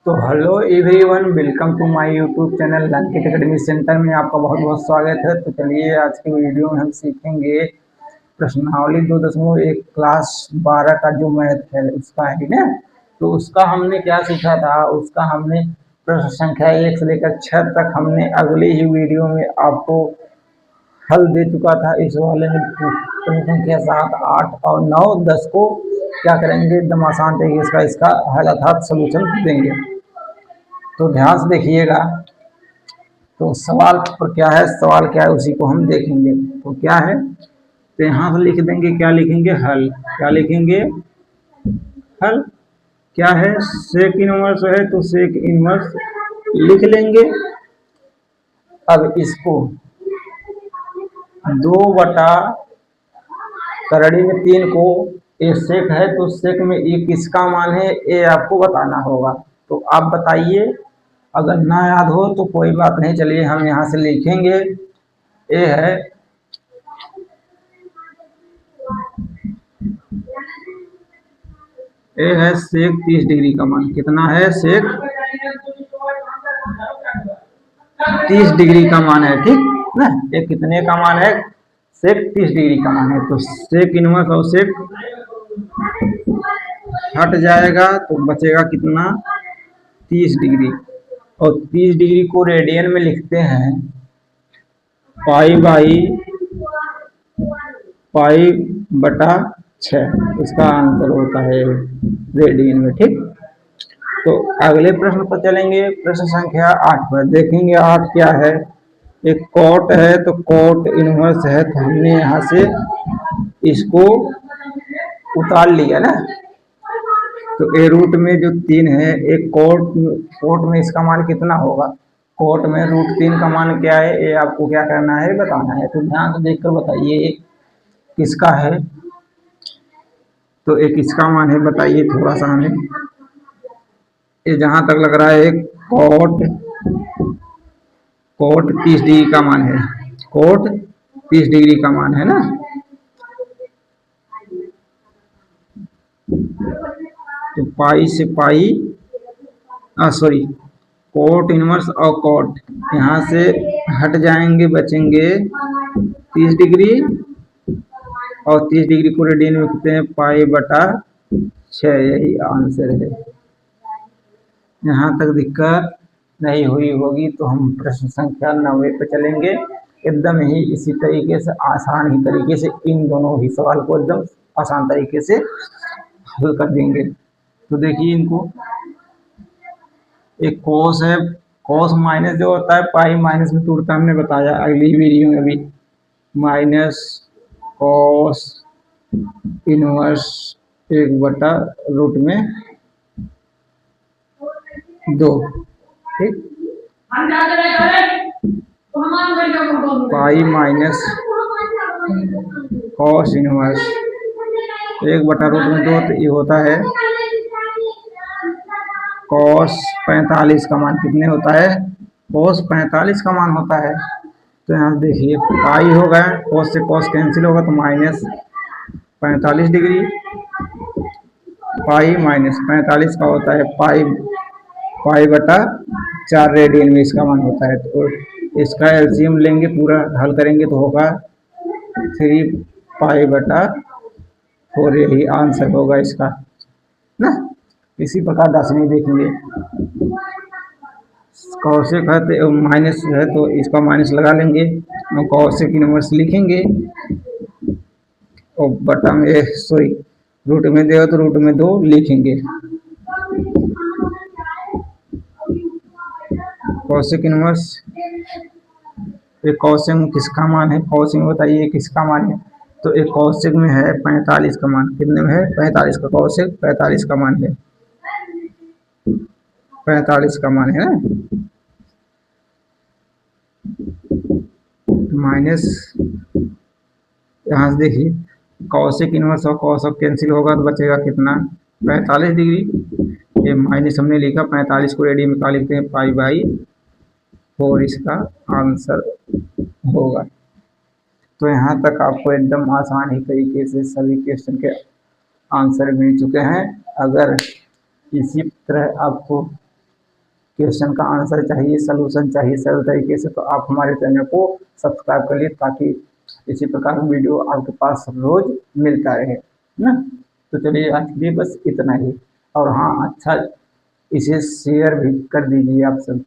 तो hello everyone, welcome to my YouTube channel Lankit academy centre में आपका बहुत बहुत स्वागत है। तो चलिए आज की वीडियो में हम सीखेंगे प्रश्नावली 2.1 क्लास 12 का जो मैथ है उसका है ना। तो उसका हमने क्या सीखा था, उसका हमने प्रश्न संख्या 1 से लेकर 6 तक हमने अगले ही वीडियो में आपको हल दे चुका था। इस वाले में प्रश्न संख्या 7, 8 और 9, 10 को क्या करेंगे, एकदम आसान तरीके से इसका हल अर्थात सोल्यूशन देंगे। तो ध्यान से देखिएगा। तो सवाल पर क्या है, सवाल क्या है उसी को हम देखेंगे। तो क्या है, तो यहाँ से लिख देंगे, क्या लिखेंगे, हल। क्या लिखेंगे, हल। क्या है, सेक इनवर्स है तो सेक इनवर्स लिख लेंगे। अब इसको 2/3 को, ये सेक है तो सेक में ये किसका मान है ये आपको बताना होगा। तो आप बताइए, अगर ना याद हो तो कोई बात नहीं, चलिए हम यहाँ से लिखेंगे। ये है सेक 30 डिग्री का मान। कितना है, सेक 30 डिग्री का मान है, ठीक ना। ये कितने का मान है, सेक 30 डिग्री का मान है। तो सेक इनवर्स और सेक हट जाएगा तो बचेगा कितना, 30 डिग्री। और 30 डिग्री को रेडियन में लिखते हैं पाई/6। इसका आंसर होता है रेडियन में, ठीक। तो अगले प्रश्न पर चलेंगे, प्रश्न संख्या 8 पर देखेंगे। 8 क्या है, एक कॉट है तो कॉट इनवर्स है, तो हमने यहाँ से इसको उतार लिया ना। तो ए रूट में जो 3 है, एक कोट में इसका मान कितना होगा, कोट में √3 का मान क्या है, ये आपको क्या करना है, बताना है। तो ध्यान से देखकर बताइए किसका है। तो एक इसका मान है, बताइए थोड़ा सा हमें। ये जहां तक लग रहा है कोट 30 डिग्री का मान है, कोट 30 डिग्री का मान है ना। तो पाई से पाई, सॉरी, कोट इनवर्स और कोट यहाँ से हट जाएंगे, बचेंगे 30 डिग्री। और 30 डिग्री को रेडियन में लिखते हैं पाई/6। यही आंसर है। यहाँ तक दिक्कत नहीं हुई होगी तो हम प्रश्न संख्या 9 पे चलेंगे। एकदम ही इसी तरीके से, आसान ही तरीके से इन दोनों ही सवाल को एकदम आसान तरीके से हल कर देंगे। तो देखिए इनको, एक कोस है, कोस माइनस जो होता है पाई माइनस में टूटता, हमने बताया अगली वीडियो में भी। माइनस कोस इनवर्स 1/√2, ठीक। पाई माइनस कॉस इनवर्स 1/√2, तो ये होता है कॉस 45 का मान। कितने होता है, कॉस 45 का मान होता है। तो यहाँ देखिए पाई हो गया, कॉस से कॉस कैंसिल होगा तो -45 डिग्री। पाई माइनस 45 का होता है पाई/4 रेडियन में इसका मान होता है। तो इसका एलसीएम लेंगे, पूरा हल करेंगे तो होगा 3 पाई/4। यही आंसर होगा इसका ना। इसी प्रकार 10वीं देखेंगे, कौशिक है तो माइनस है तो इसका माइनस लगा लेंगे और कौशिक इनवर्स लिखेंगे। और बटा में, सॉरी, रूट में दे तो रूट में 2 लिखेंगे। कौशिक इनवर्स, एक कौशिक में किसका मान है, कौशिक में बताइए किसका मान है। तो एक कौशिक में है 45 का मान। कितने में है, 45 का। कौशिक 45 का मान है, 45 का मान है ना। माइनस, यहाँ से देखिए कौशिक इनवर्स और कौशिक कैंसिल होगा तो बचेगा कितना, 45 डिग्री। ये माइनस हमने लिखा, 45 को रेडियन में क्या लिखते हैं, पाई/4 इसका आंसर होगा। तो यहाँ तक आपको एकदम आसान ही तरीके से सभी क्वेश्चन के आंसर मिल चुके हैं। अगर इसी तरह आपको क्वेश्चन का आंसर चाहिए, सलूशन चाहिए सरल तरीके से, तो आप हमारे चैनल को सब्सक्राइब कर लिए, ताकि इसी प्रकार का वीडियो आपके पास रोज मिलता रहे ना। तो चलिए आज के लिए बस इतना ही। और हाँ, अच्छा, इसे शेयर भी कर दीजिए आप सब।